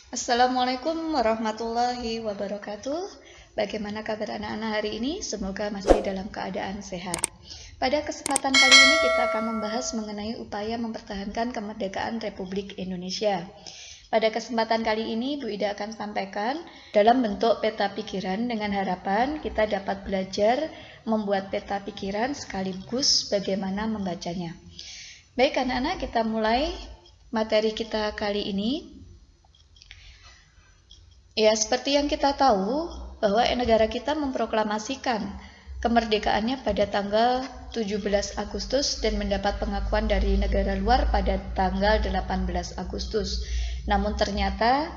Assalamualaikum warahmatullahi wabarakatuh. Bagaimana kabar anak-anak hari ini? Semoga masih dalam keadaan sehat. Pada kesempatan kali ini kita akan membahas mengenai upaya mempertahankan kemerdekaan Republik Indonesia. Pada kesempatan kali ini Bu Ida akan sampaikan dalam bentuk peta pikiran dengan harapan kita dapat belajar membuat peta pikiran sekaligus bagaimana membacanya. Baik anak-anak, kita mulai materi kita kali ini. Ya, seperti yang kita tahu bahwa negara kita memproklamasikan kemerdekaannya pada tanggal 17 Agustus dan mendapat pengakuan dari negara luar pada tanggal 18 Agustus. Namun ternyata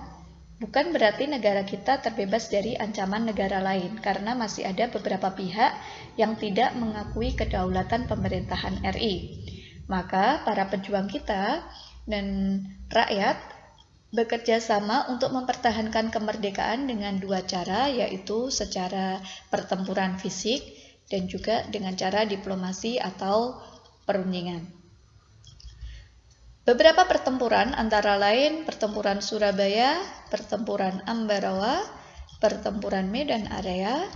bukan berarti negara kita terbebas dari ancaman negara lain, karena masih ada beberapa pihak yang tidak mengakui kedaulatan pemerintahan RI. Maka para pejuang kita dan rakyat bekerja sama untuk mempertahankan kemerdekaan dengan dua cara, yaitu secara pertempuran fisik dan juga dengan cara diplomasi atau perundingan. Beberapa pertempuran antara lain pertempuran Surabaya, pertempuran Ambarawa, pertempuran Medan Area,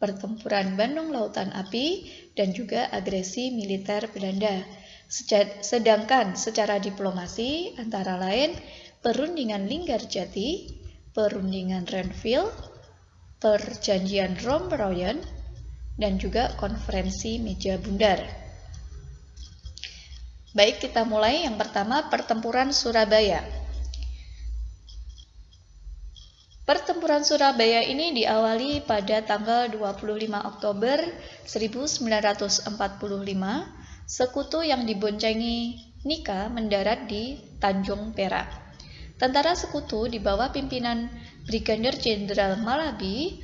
pertempuran Bandung Lautan Api, dan juga agresi militer Belanda. Sedangkan secara diplomasi antara lain perundingan Linggarjati, perundingan Renville, perjanjian Romproyen, dan juga konferensi meja bundar. Baik, kita mulai. Yang pertama, pertempuran Surabaya. Pertempuran Surabaya ini diawali pada tanggal 25 Oktober 1945. Sekutu yang diboncengi Nika mendarat di Tanjung Perak. Tentara sekutu di bawah pimpinan Brigadir Jenderal Malabi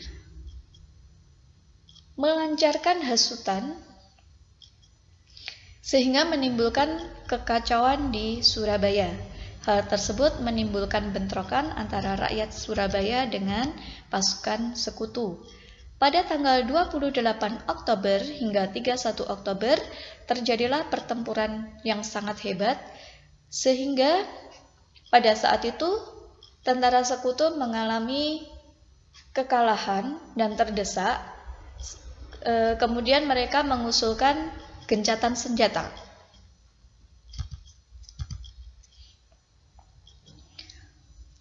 melancarkan hasutan sehingga menimbulkan kekacauan di Surabaya. Hal tersebut menimbulkan bentrokan antara rakyat Surabaya dengan pasukan sekutu. Pada tanggal 28 Oktober hingga 31 Oktober terjadilah pertempuran yang sangat hebat, sehingga pada saat itu tentara sekutu mengalami kekalahan dan terdesak. Kemudian mereka mengusulkan gencatan senjata.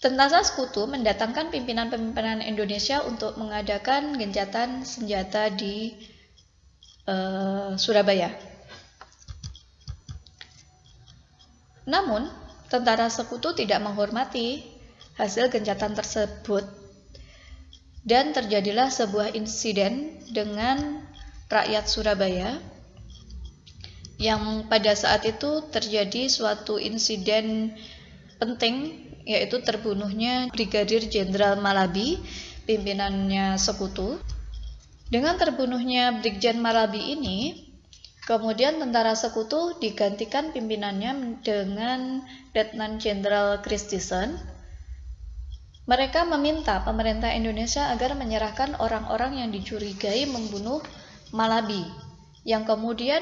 Tentara sekutu mendatangkan pimpinan-pimpinan Indonesia untuk mengadakan gencatan senjata di Surabaya. Namun, tentara sekutu tidak menghormati hasil gencatan tersebut dan terjadilah sebuah insiden dengan rakyat Surabaya yang pada saat itu terjadi suatu insiden penting, yaitu terbunuhnya Brigadir Jenderal Malabi, pimpinannya sekutu. Dengan terbunuhnya Brigjen Malabi ini, kemudian tentara sekutu digantikan pimpinannya dengan Letnan Jenderal Christison. Mereka meminta pemerintah Indonesia agar menyerahkan orang-orang yang dicurigai membunuh Malabi, yang kemudian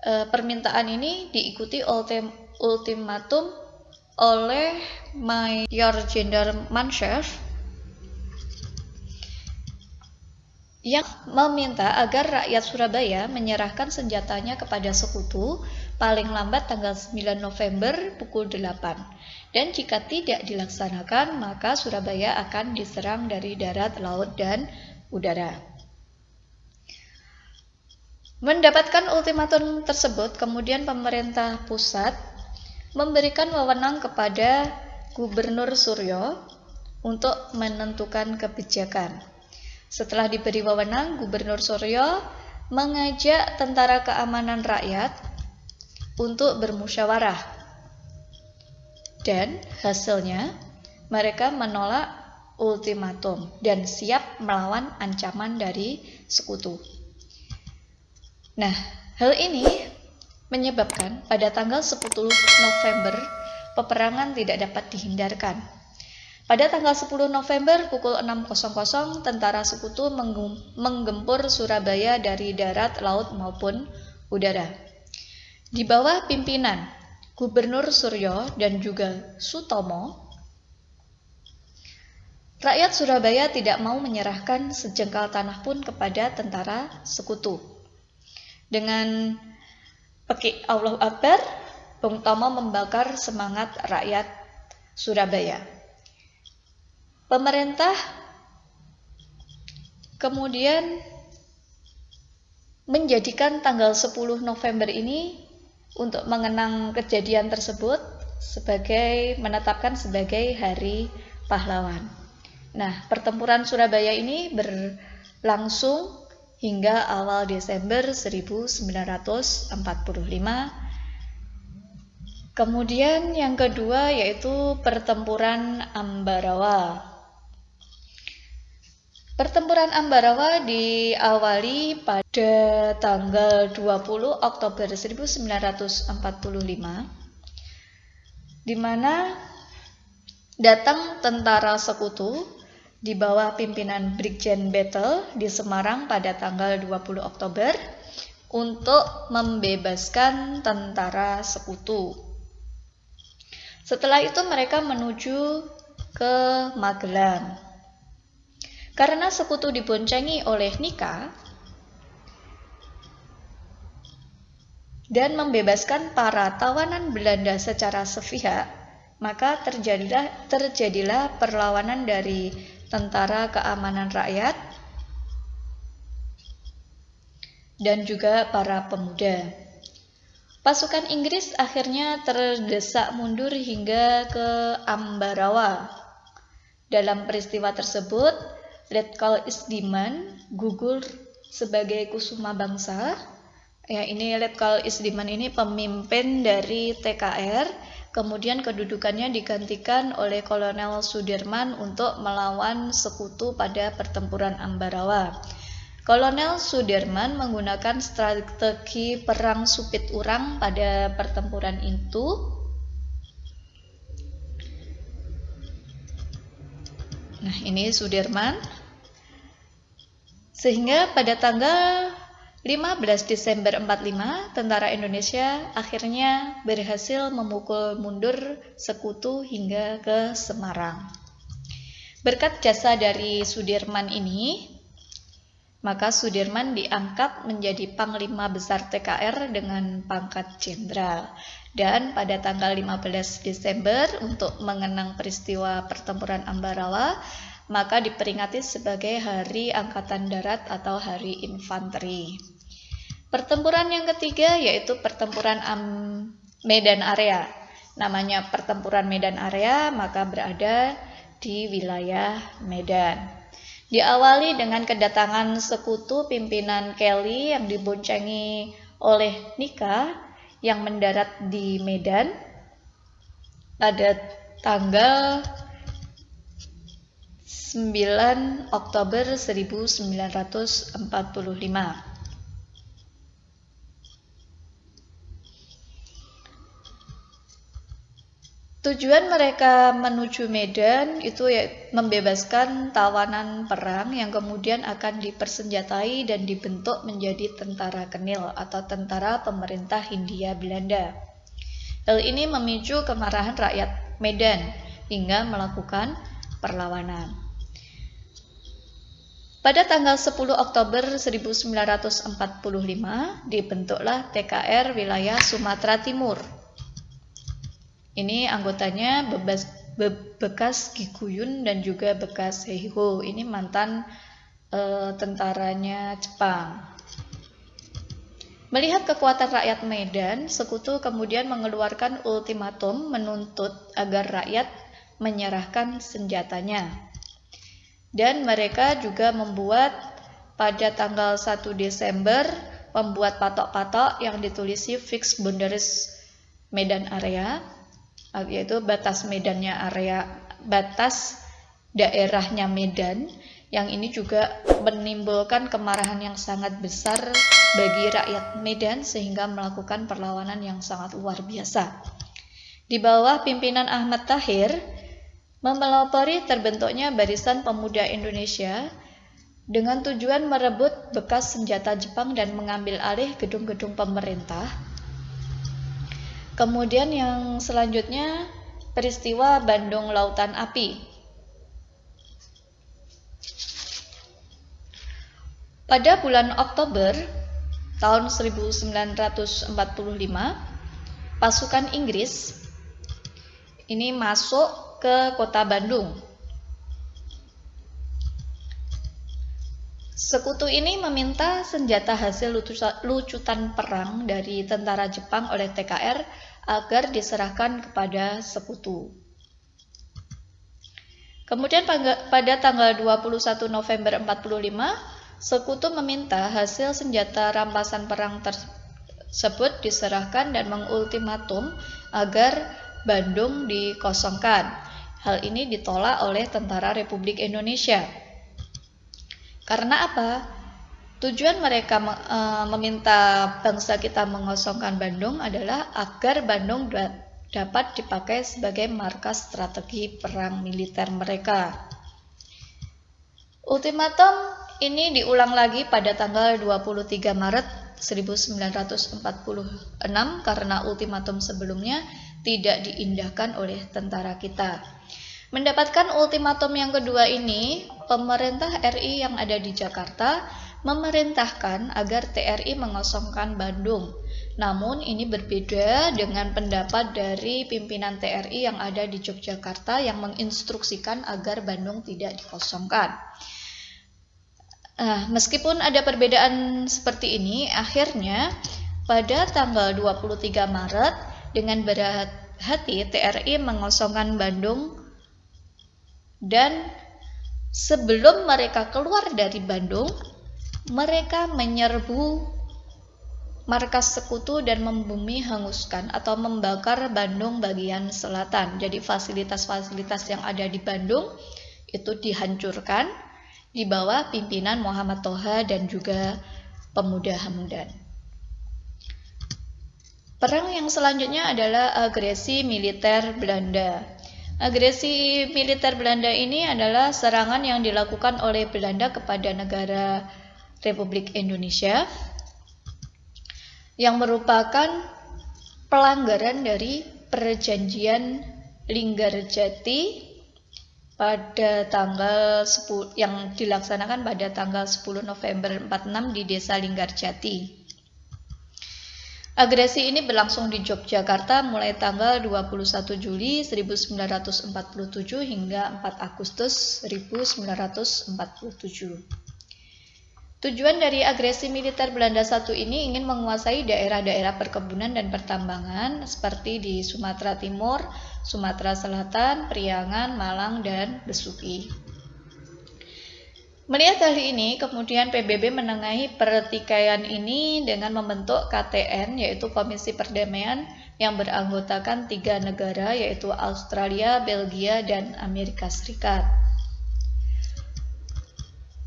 permintaan ini diikuti ultimatum oleh Mayor Jenderal Manshev yang meminta agar rakyat Surabaya menyerahkan senjatanya kepada sekutu paling lambat tanggal 9 November pukul 8. Dan jika tidak dilaksanakan, maka Surabaya akan diserang dari darat, laut, dan udara. Mendapatkan ultimatum tersebut, kemudian pemerintah pusat memberikan wewenang kepada Gubernur Suryo untuk menentukan kebijakan. Setelah diberi wewenang, Gubernur Suryo mengajak tentara keamanan rakyat untuk bermusyawarah. Dan hasilnya, mereka menolak ultimatum dan siap melawan ancaman dari sekutu. Nah, hal ini menyebabkan pada tanggal 10 November peperangan tidak dapat dihindarkan. Pada tanggal 10 November pukul 6.00, tentara sekutu menggempur Surabaya dari darat, laut, maupun udara. Di bawah pimpinan Gubernur Suryo dan juga Sutomo, Rakyat Surabaya tidak mau menyerahkan sejengkal tanah pun kepada tentara sekutu. Dengan pekik Allahu Akbar, Bung Tomo membakar semangat rakyat Surabaya. Pemerintah kemudian menjadikan tanggal 10 November ini untuk mengenang kejadian tersebut menetapkan sebagai Hari Pahlawan. Nah, pertempuran Surabaya ini berlangsung hingga awal Desember 1945. Kemudian yang kedua yaitu pertempuran Ambarawa. Pertempuran Ambarawa diawali pada tanggal 20 Oktober 1945, di mana datang tentara sekutu di bawah pimpinan Brigjen Battle di Semarang pada tanggal 20 Oktober untuk membebaskan tentara sekutu. Setelah itu mereka menuju ke Magelang. Karena sekutu diboncengi oleh Nika dan membebaskan para tawanan Belanda secara sepihak, maka terjadilah perlawanan dari Tentara Keamanan Rakyat dan juga para pemuda. Pasukan Inggris akhirnya terdesak mundur hingga ke Ambarawa. Dalam peristiwa tersebut, Letkol Isdiman gugur sebagai kusuma bangsa. Ya, ini Letkol Isdiman ini pemimpin dari TKR. Kemudian kedudukannya digantikan oleh Kolonel Sudirman untuk melawan sekutu pada pertempuran Ambarawa. Kolonel Sudirman menggunakan strategi perang supit urang pada pertempuran itu. Nah, ini Sudirman. Sehingga pada tanggal 15 Desember 45, tentara Indonesia akhirnya berhasil memukul mundur sekutu hingga ke Semarang. Berkat jasa dari Sudirman ini, maka Sudirman diangkat menjadi Panglima Besar TKR dengan pangkat jenderal. Dan pada tanggal 15 Desember untuk mengenang peristiwa pertempuran Ambarawa, maka diperingati sebagai Hari Angkatan Darat atau Hari Infanteri. Pertempuran yang ketiga yaitu pertempuran Medan Area. Namanya pertempuran Medan Area, maka berada di wilayah Medan. Diawali dengan kedatangan sekutu pimpinan Kelly yang diboncengi oleh Nika yang mendarat di Medan pada tanggal 9 Oktober 1945. Tujuan mereka menuju Medan itu membebaskan tawanan perang yang kemudian akan dipersenjatai dan dibentuk menjadi tentara Kenil atau tentara pemerintah Hindia Belanda. Hal ini memicu kemarahan rakyat Medan hingga melakukan perlawanan. Pada tanggal 10 Oktober 1945 dibentuklah TKR wilayah Sumatera Timur. Ini anggotanya bekas Giguyun dan juga bekas Heiho. Ini mantan tentaranya Jepang. Melihat kekuatan rakyat Medan, sekutu kemudian mengeluarkan ultimatum menuntut agar rakyat menyerahkan senjatanya. Dan mereka juga membuat pada tanggal 1 Desember membuat patok-patok yang ditulisi fixed boundaries Medan Area, yaitu batas medannya batas daerahnya Medan, yang ini juga menimbulkan kemarahan yang sangat besar bagi rakyat Medan sehingga melakukan perlawanan yang sangat luar biasa. Di bawah pimpinan Ahmad Tahir memelopori terbentuknya Barisan Pemuda Indonesia dengan tujuan merebut bekas senjata Jepang dan mengambil alih gedung-gedung pemerintah. Kemudian yang selanjutnya peristiwa Bandung Lautan Api. Pada bulan Oktober tahun 1945, pasukan Inggris ini masuk ke kota Bandung. Sekutu ini meminta senjata hasil lucutan perang dari tentara Jepang oleh TKR agar diserahkan kepada sekutu. Kemudian pada tanggal 21 November 45, sekutu meminta hasil senjata rampasan perang tersebut diserahkan dan mengultimatum agar Bandung dikosongkan. Hal ini ditolak oleh Tentara Republik Indonesia. Karena apa? Tujuan mereka meminta bangsa kita mengosongkan Bandung adalah agar Bandung dapat dipakai sebagai markas strategi perang militer mereka. Ultimatum ini diulang lagi pada tanggal 23 Maret 1946 karena ultimatum sebelumnya tidak diindahkan oleh tentara kita. Mendapatkan ultimatum yang kedua ini, pemerintah RI yang ada di Jakarta memerintahkan agar TRI mengosongkan Bandung. Namun ini berbeda dengan pendapat dari pimpinan TRI yang ada di Yogyakarta yang menginstruksikan agar Bandung tidak dikosongkan. Meskipun ada perbedaan seperti ini, akhirnya pada tanggal 23 Maret dengan berat hati TRI mengosongkan Bandung, dan sebelum mereka keluar dari Bandung, mereka menyerbu markas sekutu dan membumi hanguskan atau membakar Bandung bagian selatan. Jadi fasilitas-fasilitas yang ada di Bandung itu dihancurkan di bawah pimpinan Muhammad Toha dan juga pemuda Hamdan. Perang yang selanjutnya adalah agresi militer Belanda. Agresi militer Belanda ini adalah serangan yang dilakukan oleh Belanda kepada negara Republik Indonesia yang merupakan pelanggaran dari perjanjian Linggarjati pada tanggal 10 yang dilaksanakan pada tanggal 10 November 46 di Desa Linggarjati. Agresi ini berlangsung di Yogyakarta mulai tanggal 21 Juli 1947 hingga 4 Agustus 1947. Tujuan dari agresi militer Belanda I ini ingin menguasai daerah-daerah perkebunan dan pertambangan seperti di Sumatera Timur, Sumatera Selatan, Priangan, Malang, dan Besuki. Melihat hal ini, kemudian PBB menengahi pertikaian ini dengan membentuk KTN, yaitu Komisi Perdamaian, yang beranggotakan 3 negara, yaitu Australia, Belgia, dan Amerika Serikat.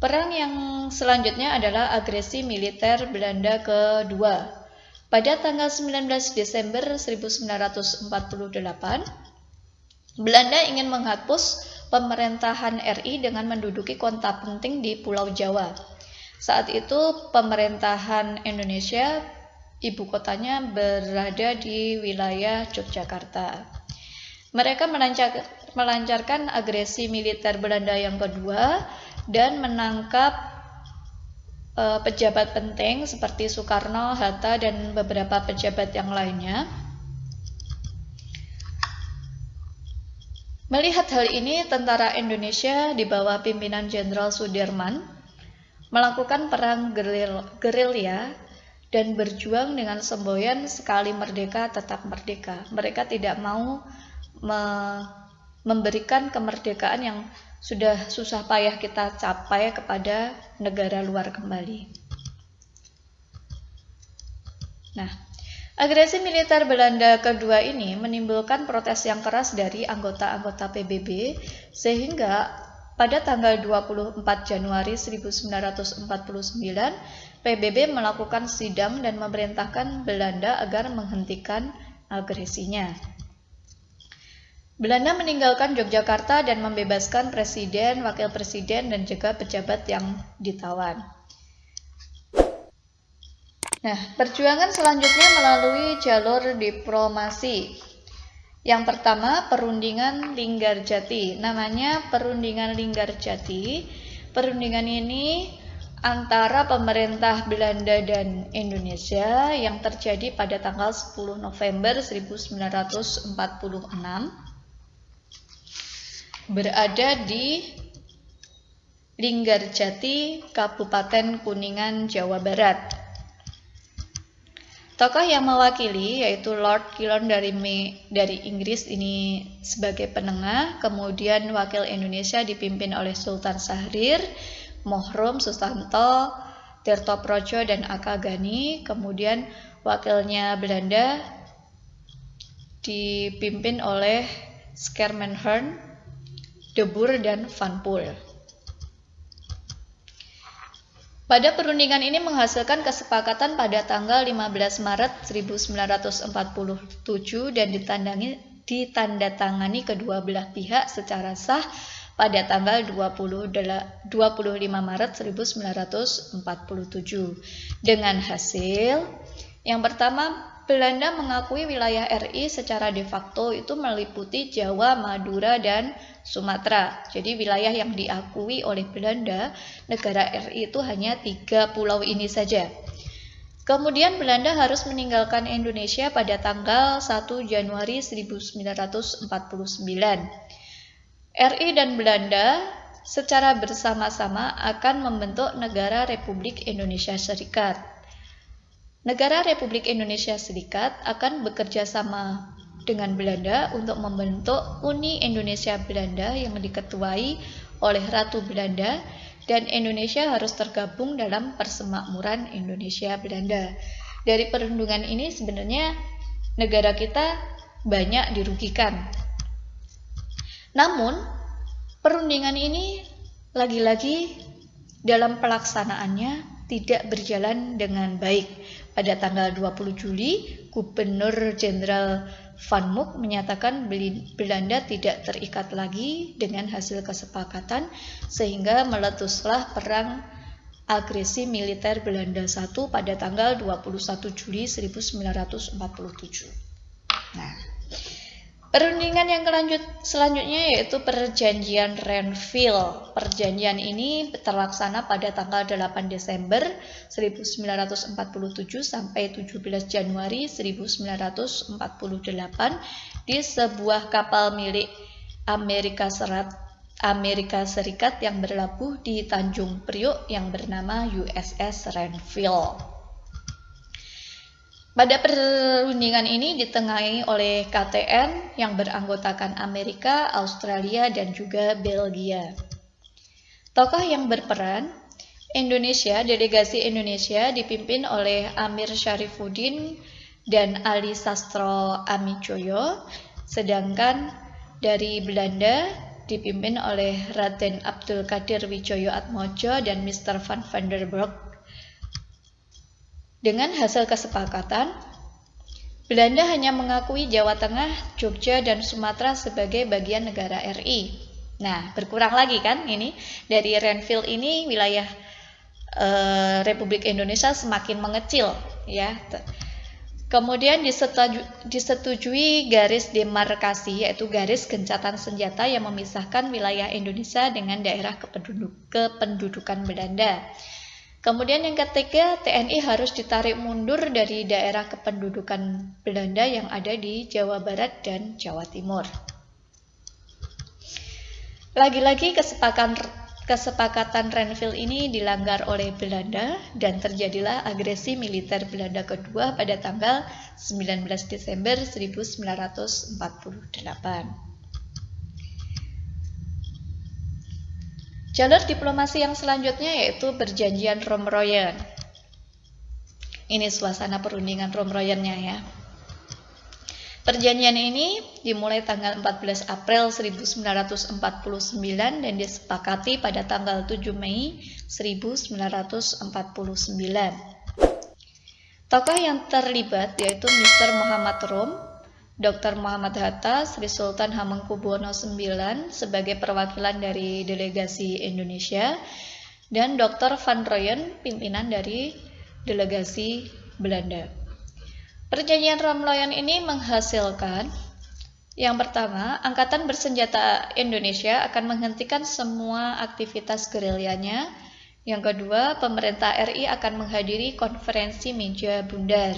Perang yang selanjutnya adalah agresi militer Belanda kedua. Pada tanggal 19 Desember 1948, Belanda ingin menghapus pemerintahan RI dengan menduduki kota penting di Pulau Jawa. Saat itu pemerintahan Indonesia, ibu kotanya berada di wilayah Yogyakarta. Mereka melancarkan agresi militer Belanda yang kedua dan menangkap pejabat penting seperti Soekarno, Hatta, dan beberapa pejabat yang lainnya. Melihat hal ini, tentara Indonesia di bawah pimpinan Jenderal Sudirman melakukan perang gerilya dan berjuang dengan semboyan sekali merdeka tetap merdeka. Mereka tidak mau memberikan kemerdekaan yang sudah susah payah kita capai kepada negara luar kembali. Nah, agresi militer Belanda kedua ini menimbulkan protes yang keras dari anggota-anggota PBB, sehingga pada tanggal 24 Januari 1949, PBB melakukan sidang dan memerintahkan Belanda agar menghentikan agresinya. Belanda meninggalkan Yogyakarta dan membebaskan presiden, wakil presiden, dan juga pejabat yang ditawan. Nah, perjuangan selanjutnya melalui jalur diplomasi. Yang pertama, perundingan Linggarjati. Namanya perundingan Linggarjati. Perundingan ini antara pemerintah Belanda dan Indonesia yang terjadi pada tanggal 10 November 1946 berada di Linggarjati, Kabupaten Kuningan, Jawa Barat. Tokoh yang mewakili yaitu Lord Kilon dari Inggris ini sebagai penengah, kemudian wakil Indonesia dipimpin oleh Sultan Syahrir, Mohrom, Susanto, Tirtoprojo, dan Akagani. Kemudian wakilnya Belanda dipimpin oleh Schermerhorn, De Boer, dan Van Poel. Pada perundingan ini menghasilkan kesepakatan pada tanggal 15 Maret 1947 dan ditandatangani kedua belah pihak secara sah pada tanggal 25 Maret 1947 dengan hasil yang pertama, Belanda mengakui wilayah RI secara de facto itu meliputi Jawa, Madura, dan Sumatera. Jadi wilayah yang diakui oleh Belanda, negara RI itu hanya 3 pulau ini saja. Kemudian Belanda harus meninggalkan Indonesia pada tanggal 1 Januari 1949. RI dan Belanda secara bersama-sama akan membentuk Negara Republik Indonesia Serikat. Negara Republik Indonesia Serikat akan bekerja sama dengan Belanda untuk membentuk Uni Indonesia Belanda yang diketuai oleh Ratu Belanda, dan Indonesia harus tergabung dalam Persemakmuran Indonesia Belanda. Dari perundingan ini sebenarnya negara kita banyak dirugikan. Namun, perundingan ini lagi-lagi dalam pelaksanaannya tidak berjalan dengan baik. Pada tanggal 20 Juli, Gubernur Jenderal Van Mook menyatakan Belanda tidak terikat lagi dengan hasil kesepakatan, sehingga meletuslah perang agresi militer Belanda I pada tanggal 21 Juli 1947. Nah, perundingan yang selanjutnya yaitu Perjanjian Renville. Perjanjian ini terlaksana pada tanggal 8 Desember 1947 sampai 17 Januari 1948 di sebuah kapal milik Amerika Serikat yang berlabuh di Tanjung Priok yang bernama USS Renville. Pada perundingan ini ditengahi oleh KTN yang beranggotakan Amerika, Australia, dan juga Belgia. Tokoh yang berperan, Indonesia, delegasi Indonesia dipimpin oleh Amir Syarifuddin dan Ali Sastro Amijoyo, sedangkan dari Belanda dipimpin oleh Raden Abdul Qadir Widjoyo Atmojo dan Mr. van der Burg. Dengan hasil kesepakatan, Belanda hanya mengakui Jawa Tengah, Jogja, dan Sumatera sebagai bagian negara RI. Nah, berkurang lagi kan ini, dari Renville ini wilayah Republik Indonesia semakin mengecil, ya. Kemudian disetujui garis demarkasi, yaitu garis gencatan senjata yang memisahkan wilayah Indonesia dengan daerah kependudukan Belanda. Kemudian yang ketiga, TNI harus ditarik mundur dari daerah kependudukan Belanda yang ada di Jawa Barat dan Jawa Timur. Lagi-lagi kesepakatan Renville ini dilanggar oleh Belanda dan terjadilah agresi militer Belanda kedua pada tanggal 19 Desember 1948. Jalur diplomasi yang selanjutnya yaitu Perjanjian Romroyen. Ini suasana perundingan Romroyennya ya. Perjanjian ini dimulai tanggal 14 April 1949 dan disepakati pada tanggal 7 Mei 1949. Tokoh yang terlibat yaitu Mr. Muhammad Rom, Dr. Muhammad Hatta, Sri Sultan Hamengkubuwono IX sebagai perwakilan dari delegasi Indonesia, dan Dr. Van Rooyen, pimpinan dari delegasi Belanda. Perjanjian Romroyen ini menghasilkan yang pertama, Angkatan Bersenjata Indonesia akan menghentikan semua aktivitas gerilyanya Yang kedua, pemerintah RI akan menghadiri konferensi meja bundar.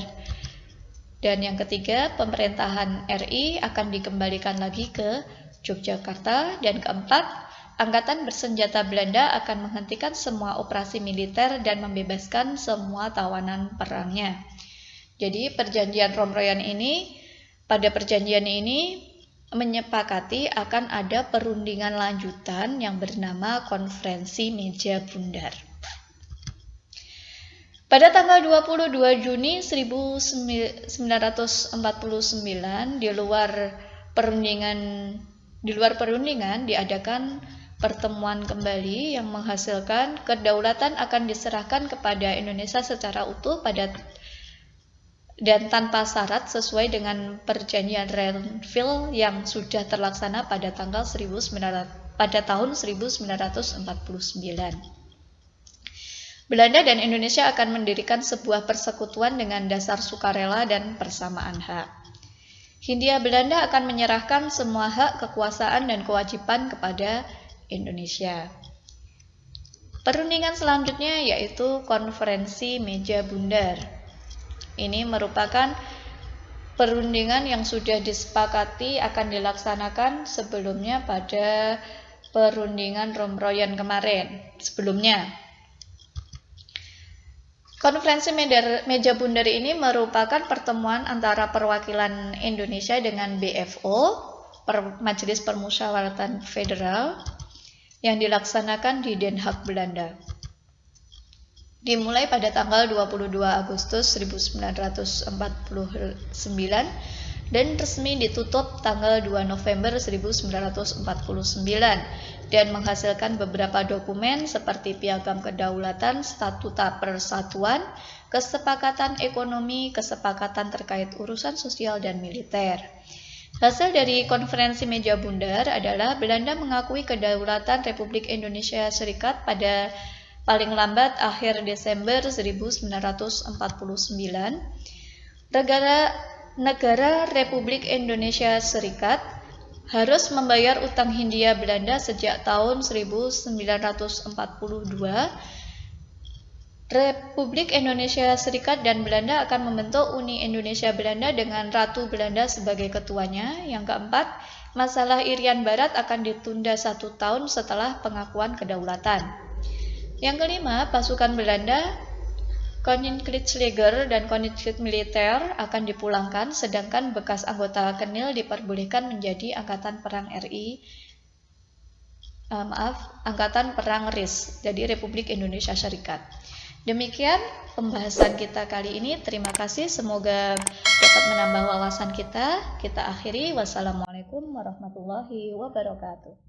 Dan yang ketiga, pemerintahan RI akan dikembalikan lagi ke Yogyakarta. Dan keempat, Angkatan Bersenjata Belanda akan menghentikan semua operasi militer dan membebaskan semua tawanan perangnya. Jadi perjanjian Romroyan ini, pada perjanjian ini menyepakati akan ada perundingan lanjutan yang bernama Konferensi Meja Bundar. Pada tanggal 22 Juni 1949 di luar perundingan diadakan pertemuan kembali yang menghasilkan kedaulatan akan diserahkan kepada Indonesia secara utuh dan tanpa syarat sesuai dengan perjanjian Renville yang sudah terlaksana pada tahun 1949. Belanda dan Indonesia akan mendirikan sebuah persekutuan dengan dasar sukarela dan persamaan hak. Hindia Belanda akan menyerahkan semua hak, kekuasaan, dan kewajiban kepada Indonesia. Perundingan selanjutnya yaitu Konferensi Meja Bundar. Ini merupakan perundingan yang sudah disepakati akan dilaksanakan sebelumnya pada perundingan Romroyan kemarin. Konferensi Meja Bundar ini merupakan pertemuan antara perwakilan Indonesia dengan BFO, Majelis Permusyawaratan Federal, yang dilaksanakan di Den Haag, Belanda. Dimulai pada tanggal 22 Agustus 1949 dan resmi ditutup tanggal 2 November 1949 dan menghasilkan beberapa dokumen seperti Piagam Kedaulatan, Statuta Persatuan, Kesepakatan Ekonomi, Kesepakatan terkait urusan sosial dan militer. Hasil dari Konferensi Meja Bundar adalah Belanda mengakui kedaulatan Republik Indonesia Serikat pada paling lambat akhir Desember 1949. Negara Republik Indonesia Serikat harus membayar utang Hindia Belanda sejak tahun 1942. Republik Indonesia Serikat dan Belanda akan membentuk Uni Indonesia Belanda dengan Ratu Belanda sebagai ketuanya. Yang keempat, masalah Irian Barat akan ditunda 1 tahun setelah pengakuan kedaulatan. Yang kelima, pasukan Belanda, Koninkrijleger dan Koninkrijt Militer akan dipulangkan, sedangkan bekas anggota Kenil diperbolehkan menjadi Angkatan Perang Angkatan Perang RIS, jadi Republik Indonesia Serikat. Demikian pembahasan kita kali ini. Terima kasih, semoga dapat menambah wawasan kita. Kita akhiri. Wassalamualaikum warahmatullahi wabarakatuh.